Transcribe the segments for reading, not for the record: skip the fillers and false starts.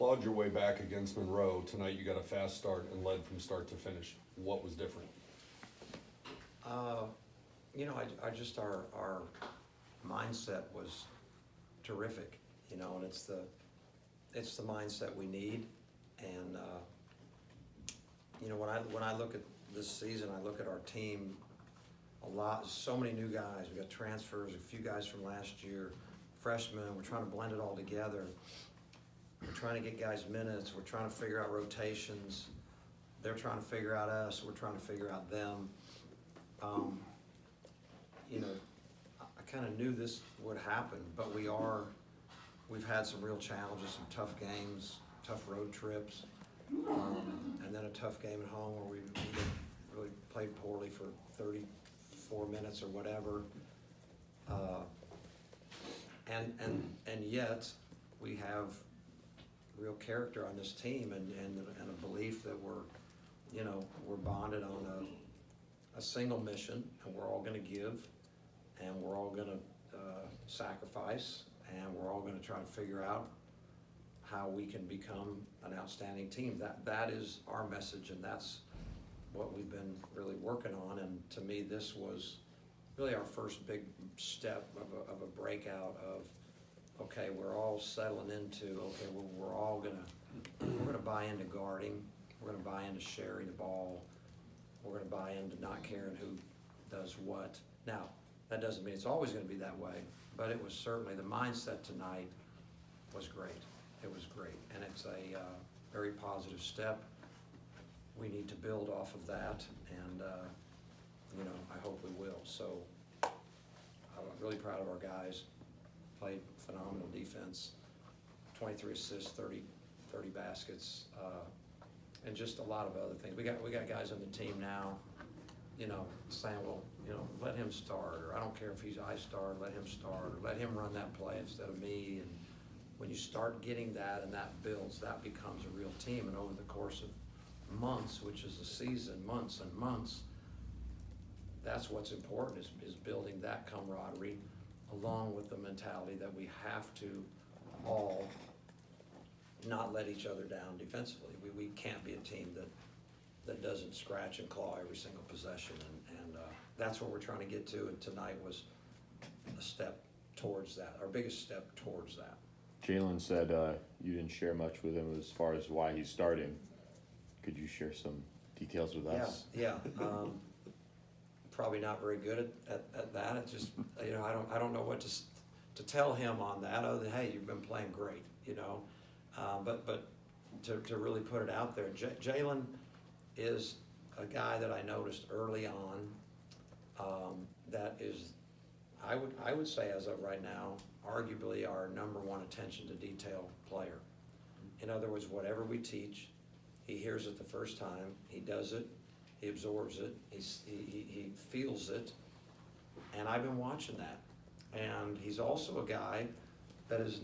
clawed your way back against Monroe. Tonight you got a fast start and led from start to finish. What was different? I just, our mindset was terrific, and it's the mindset we need. And, when I look at this season, I look at our team, so many new guys. We got transfers, a few guys from last year, freshmen. We're trying to blend it all together. We're trying to get guys minutes. We're trying to figure out rotations. They're trying to figure out us. We're trying to figure out them. I kind of knew this would happen, but we've had some real challenges, some tough games, tough road trips, and then a tough game at home where we really played poorly for 34 minutes or whatever. And yet we have real character on this team and a belief that we're bonded on a single mission, and we're all going to give, and we're all going to sacrifice, and we're all going to try to figure out how we can become an outstanding team. That is our message, and that's what we've been really working on. And to me, this was really our first big step of a breakout of, okay, we're all settling into, okay, we're gonna buy into guarding, we're gonna buy into sharing the ball, we're gonna buy into not caring who does what. Now, that doesn't mean it's always gonna be that way, but it was certainly, the mindset tonight was great. It was great, and it's a very positive step. We need to build off of that, and I hope we will. So I'm really proud of our guys. Played phenomenal defense, 23 assists, 30 baskets, and just a lot of other things. We got guys on the team now, saying, well, let him start, or I don't care if I start, let him start, or let him run that play instead of me. And when you start getting that and that builds, that becomes a real team. And over the course of months, which is a season, months and months, that's what's important, is building that camaraderie, along with the mentality that we have to all not let each other down defensively. We can't be a team that doesn't scratch and claw every single possession, and that's what we're trying to get to, and tonight was a step towards that, our biggest step towards that. Jalen said you didn't share much with him as far as why he's starting. Could you share some details with us? Yeah. Probably not very good at that. It's just, I don't know what to tell him on that, other than, hey, you've been playing great, but to really put it out there, Jalen is a guy that I noticed early on, that is, I would say as of right now, arguably our number one attention to detail player. In other words, whatever we teach, he hears it the first time, he does it, he absorbs it, he feels it, and I've been watching that. And he's also a guy that his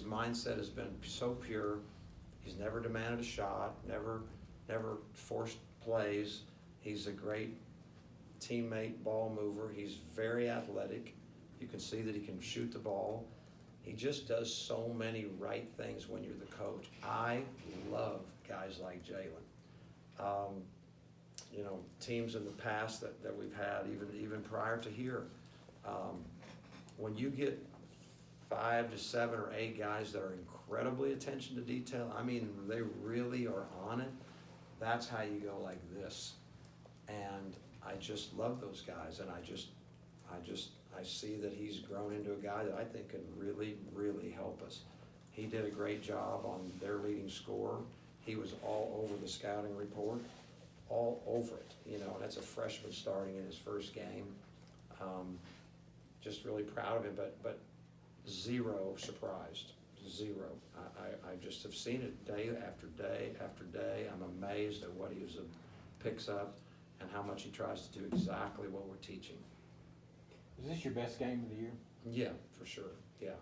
mindset has been so pure. He's never demanded a shot, never forced plays. He's a great teammate, ball mover. He's very athletic. You can see that he can shoot the ball. He just does so many right things when you're the coach. I love guys like Jalen. Teams in the past that we've had, even prior to here, when you get 5 to 7 or 8 guys that are incredibly attention to detail, I mean, they really are on it, that's how you go like this. And I just love those guys, and I see that he's grown into a guy that I think can really, really help us. He did a great job on their leading scorer. He was all over the scouting report, all over it, and that's a freshman starting in his first game. Just really proud of him, but zero surprised, zero. I just have seen it day after day after day. I'm amazed at what he picks up and how much he tries to do exactly what we're teaching. Is this your best game of the year? Yeah, for sure. Yeah,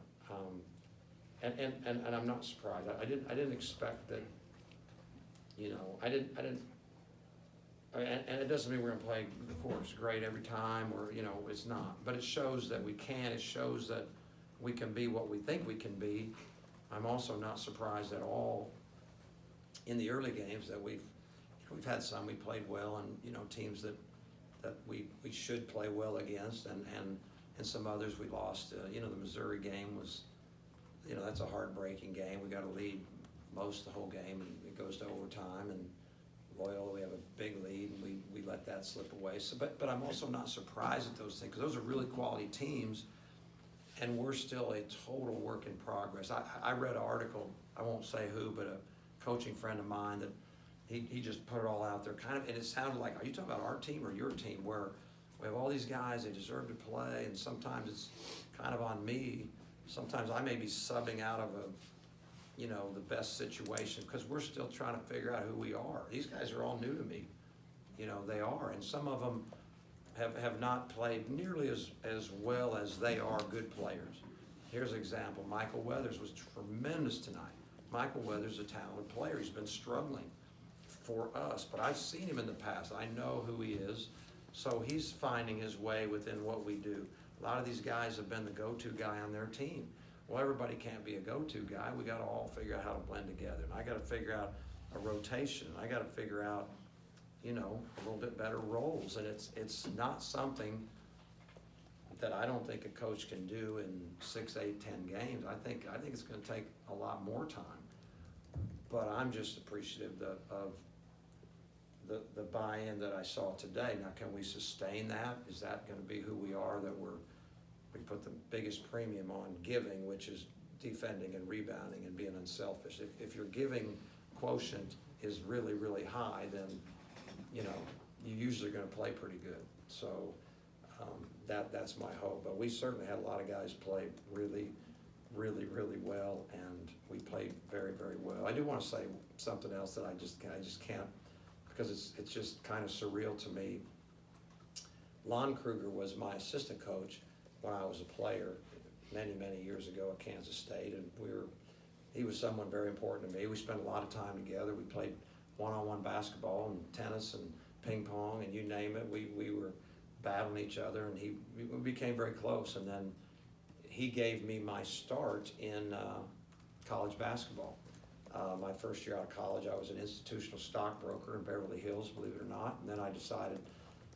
and I'm not surprised. I didn't expect that. I didn't. And it doesn't mean we're going to play, of course, great every time, or it's not. But it shows that we can. It shows that we can be what we think we can be, I'm also not surprised at all in the early games that we've had some we played well, and teams that we should play well against, and some others we lost. The Missouri game was, that's a heartbreaking game. We got to lead most of the whole game, and it goes to overtime, and Loyola, we have a big lead, and we let that slip away. So, but I'm also not surprised at those things, because those are really quality teams, and we're still a total work in progress. I read an article, I won't say who, but a coaching friend of mine, that he just put it all out there, kind of, and it sounded like, are you talking about our team or your team, where we have all these guys, they deserve to play, and sometimes it's kind of on me. Sometimes I may be subbing out of the best situation, because we're still trying to figure out who we are. These guys are all new to me, they are, and some of them have not played nearly as well as they are good players. Here's an example. Michael Weathers was tremendous tonight. Michael Weathers is a talented player. He's been struggling for us, but I've seen him in the past. I know who he is, so he's finding his way within what we do. A lot of these guys have been the go-to guy on their team. Well, everybody can't be a go-to guy. We got to all figure out how to blend together. And I got to figure out a rotation. I got to figure out, a little bit better roles. And it's not something that I don't think a coach can do in 6, 8, 10 games. I think it's going to take a lot more time. But I'm just appreciative of the buy-in that I saw today. Now, can we sustain that? Is that going to be who we are, that we put the biggest premium on giving, which is defending and rebounding and being unselfish? If your giving quotient is really, really high, then, you're usually going to play pretty good. So that's my hope. But we certainly had a lot of guys play really, really, really well, and we played very, very well. I do want to say something else that I just can't, because it's just kind of surreal to me. Lon Kruger was my assistant coach when I was a player many, many years ago at Kansas State, and he was someone very important to me. We spent a lot of time together. We played one-on-one basketball and tennis and ping pong, and you name it. We were battling each other, and we became very close. And then he gave me my start in college basketball. My first year out of college, I was an institutional stockbroker in Beverly Hills, believe it or not. And then I decided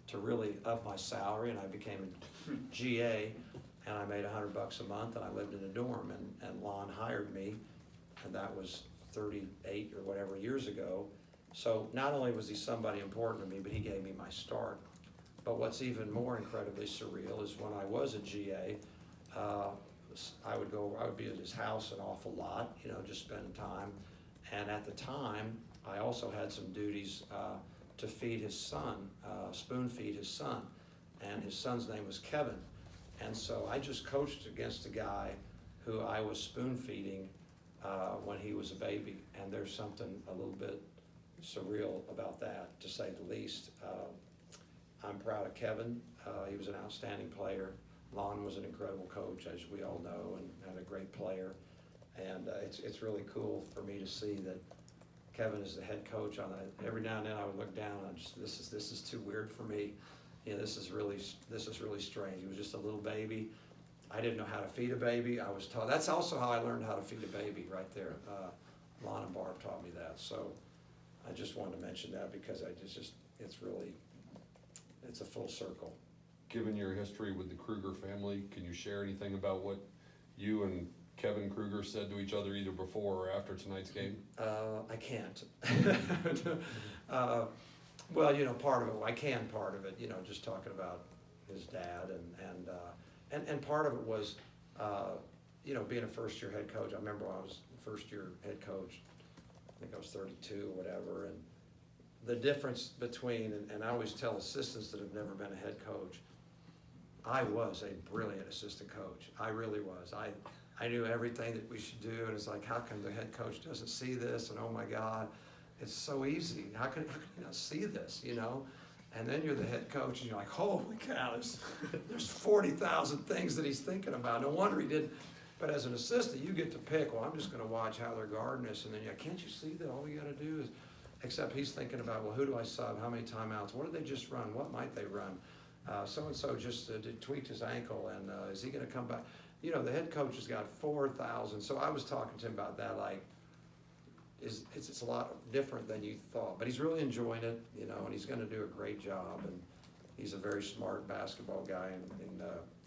to really up my salary, and I became a GA, and I made $100 a month, and I lived in a dorm, and Lon hired me, and that was 38 or whatever years ago. So not only was he somebody important to me, but he gave me my start. But what's even more incredibly surreal is when I was a GA, I would be at his house an awful lot, just spending time. And at the time, I also had some duties to feed his son, spoon feed his son. And his son's name was Kevin. And so I just coached against a guy who I was spoon feeding when he was a baby. And there's something a little bit surreal about that, to say the least. I'm proud of Kevin. He was an outstanding player. Lon was an incredible coach, as we all know, and a great player. And it's really cool for me to see that Kevin is the head coach. Every now and then I would look down and this is too weird for me. This is really strange. He was just a little baby. I didn't know how to feed a baby. I was taught. That's also how I learned how to feed a baby, right there. Lon and Barb taught me that. So I just wanted to mention that, because it's a full circle. Given your history with the Kruger family, can you share anything about what you and Kevin Kruger said to each other either before or after tonight's game? I can't. Well, part of it, just talking about his dad, and part of it was, being a first-year head coach. I remember when I was first-year head coach, I think I was 32 or whatever, and the difference between, and I always tell assistants that have never been a head coach, I was a brilliant assistant coach. I really was. I knew everything that we should do, and it's like, how come the head coach doesn't see this? And oh my God, it's so easy. How can you not see this, And then you're the head coach, and you're like, holy cow, there's 40,000 things that he's thinking about. No wonder he didn't. But as an assistant, you get to pick, well, I'm just going to watch how they're guarding us. And then, can't you see that all you got to do is, except he's thinking about, well, who do I sub? How many timeouts? What did they just run? What might they run? So-and-so just tweaked his ankle, and is he going to come back? you know, the head coach has got 4,000, so I was talking to him about that, like, it's a lot different than you thought, but he's really enjoying it, you know, and he's gonna do a great job, and he's a very smart basketball guy, and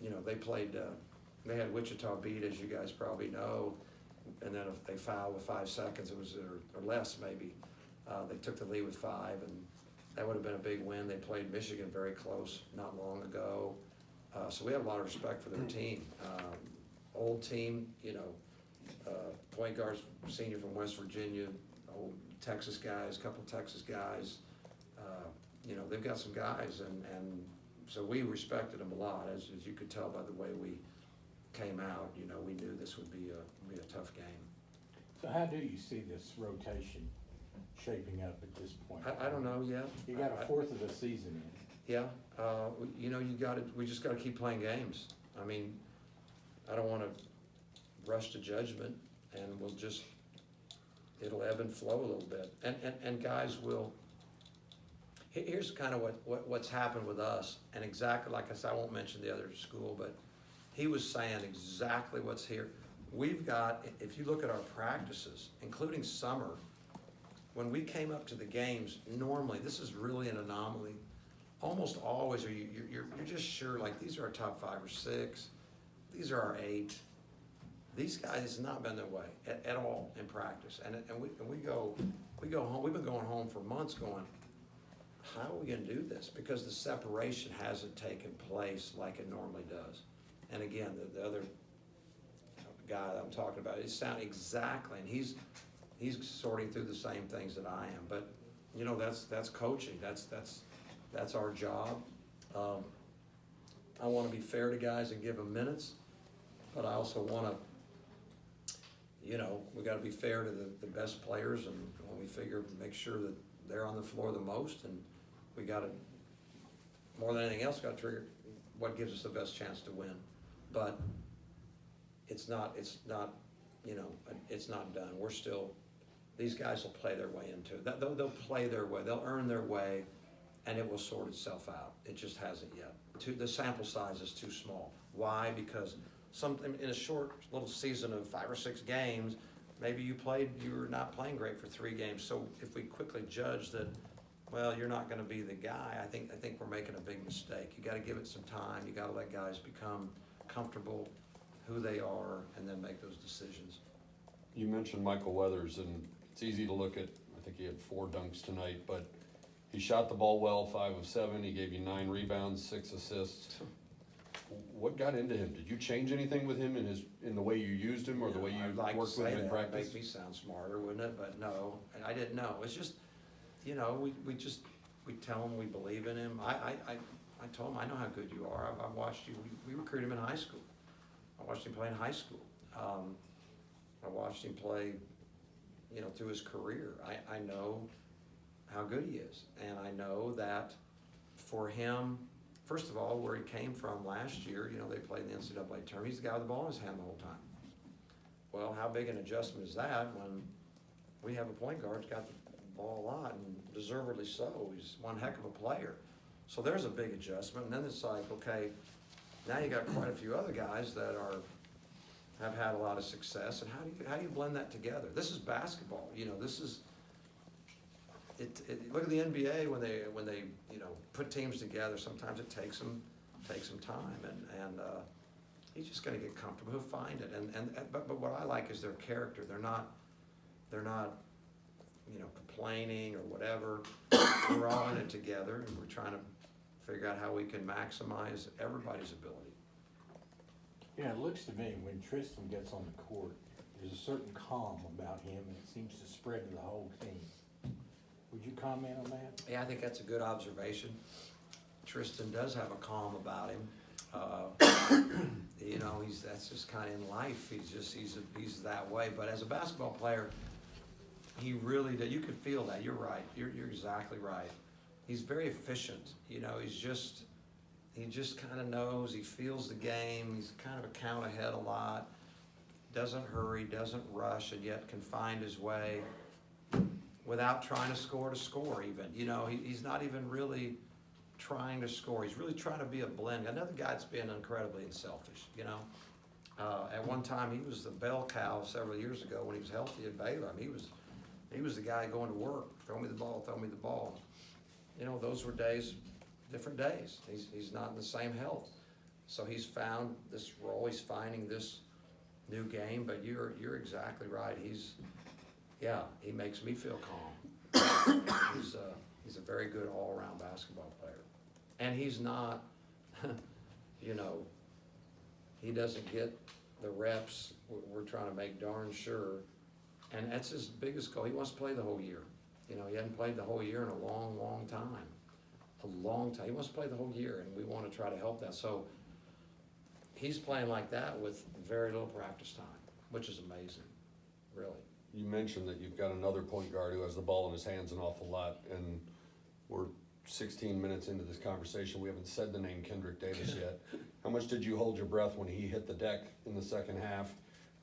you know, they had Wichita beat, as you guys probably know, and then if they fouled with 5 seconds, it was, or less maybe, they took the lead with 5, and that would have been a big win. They played Michigan very close not long ago, so we have a lot of respect for their team. Old team, you know, point guards, senior from West Virginia, old Texas guys, couple Texas guys. You know, they've got some guys, and so we respected them a lot, as you could tell by the way we came out. You know, we knew this would be a tough game. So how do you see this rotation shaping up at this point? I don't know yet. You got a fourth of the season in. Yeah, you know, we just gotta keep playing games. I mean, I don't wanna rush to judgment, and it'll ebb and flow a little bit. And guys will, here's kind of what's happened with us, and exactly, like I said, I won't mention the other school, but he was saying exactly what's here. We've got, if you look at our practices, including summer, when we came up to the games, normally, this is really an anomaly, almost always you're just sure, like, these are our top 5 or 6, these are our 8. These guys, it's not been their way at all in practice, and we go home. We've been going home for months, going, how are we going to do this? Because the separation hasn't taken place like it normally does. And again, the other guy that I'm talking about, it sounds exactly, and he's sorting through the same things that I am. But you know, that's coaching. That's our job. I want to be fair to guys and give them minutes, but I also want to, you know, we got to be fair to the best players, and when we make sure that they're on the floor the most, and we got to, more than anything else, got to trigger what gives us the best chance to win. But it's not, you know, it's not done. We're still, these guys will play their way into it. They'll play their way, they'll earn their way, and it will sort itself out. It just hasn't yet. The sample size is too small. Why? Because in a short little season of 5 or 6 games, maybe you were not playing great for 3 games. So if we quickly judge that, well, you're not going to be the guy, I think we're making a big mistake. You got to give it some time. You got to let guys become comfortable who they are, and then make those decisions. You mentioned Michael Weathers, and it's easy to look at, I think he had 4 dunks tonight, but he shot the ball well, 5 of 7. He gave you 9 rebounds, 6 assists. What got into him? Did you change anything with him in the way you used him, or the way you worked with him in practice? It'd make me sound smarter, wouldn't it? But no, I didn't know. It's just, you know, we tell him we believe in him. I told him, I know how good you are. I watched you. We recruited him in high school. I watched him play in high school. I watched him play, you know, through his career. I know how good he is, and I know that for him, first of all, where he came from last year, you know, they played in the NCAA tournament. He's the guy with the ball in his hand the whole time. Well, how big an adjustment is that when we have a point guard who's got the ball a lot, and deservedly so. He's one heck of a player. So there's a big adjustment, and then it's like, okay, now you got quite a few other guys that have had a lot of success, and how do you blend that together? This is basketball, you know. This is look at the NBA when they you know, put teams together. Sometimes it takes them time, and he's just going to get comfortable. He'll find it, but what I like is their character. They're not you know, complaining or whatever. We're all in it together, and we're trying to figure out how we can maximize everybody's ability. Yeah, it looks to me when Tristan gets on the court, there's a certain calm about him, and it seems to spread to the whole team. Would you comment on that? Yeah, I think that's a good observation. Tristan does have a calm about him. You know, that's just kind of in life. He's that way. But as a basketball player, he really did. You could feel that. You're right. You're exactly right. He's very efficient. You know, he just kind of knows. He feels the game. He's kind of a count ahead a lot. Doesn't hurry, doesn't rush, and yet can find his way without trying to score even. You know, he's not even really trying to score. He's really trying to be a blend. Another guy that's being incredibly selfish, you know. At one time, he was the bell cow several years ago when he was healthy at Baylor. I mean, he was the guy going to work, throw me the ball, throw me the ball. You know, those were days, different days. He's not in the same health. So he's found this role, he's finding this new game, but you're exactly right. He makes me feel calm. He's a very good all-around basketball player. And he's not, you know, he doesn't get the reps. We're trying to make darn sure. And that's his biggest goal. He wants to play the whole year. You know, he hadn't played the whole year in a long, long time. A long time. He wants to play the whole year, and we want to try to help that. So he's playing like that with very little practice time, which is amazing, really. You mentioned that you've got another point guard who has the ball in his hands an awful lot, and we're 16 minutes into this conversation. We haven't said the name Kendrick Davis yet. How much did you hold your breath when he hit the deck in the second half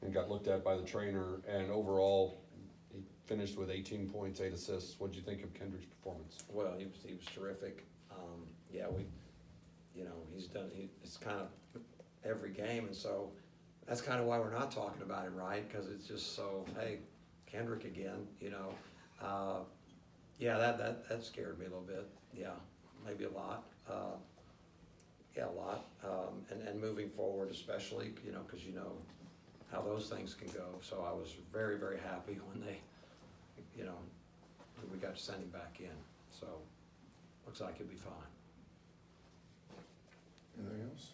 and got looked at by the trainer? And overall, he finished with 18 points, 8 assists. What did you think of Kendrick's performance? Well, he was terrific. He's done. It's kind of every game, and so that's kind of why we're not talking about him, right? Because it's just so, hey, Kendrick again, you know. That scared me a little bit. Yeah, maybe a lot. A lot. And moving forward, especially, you know, because you know how those things can go. So I was very, very happy when they, you know, we got to send him back in. So looks like he'll be fine. Anything else?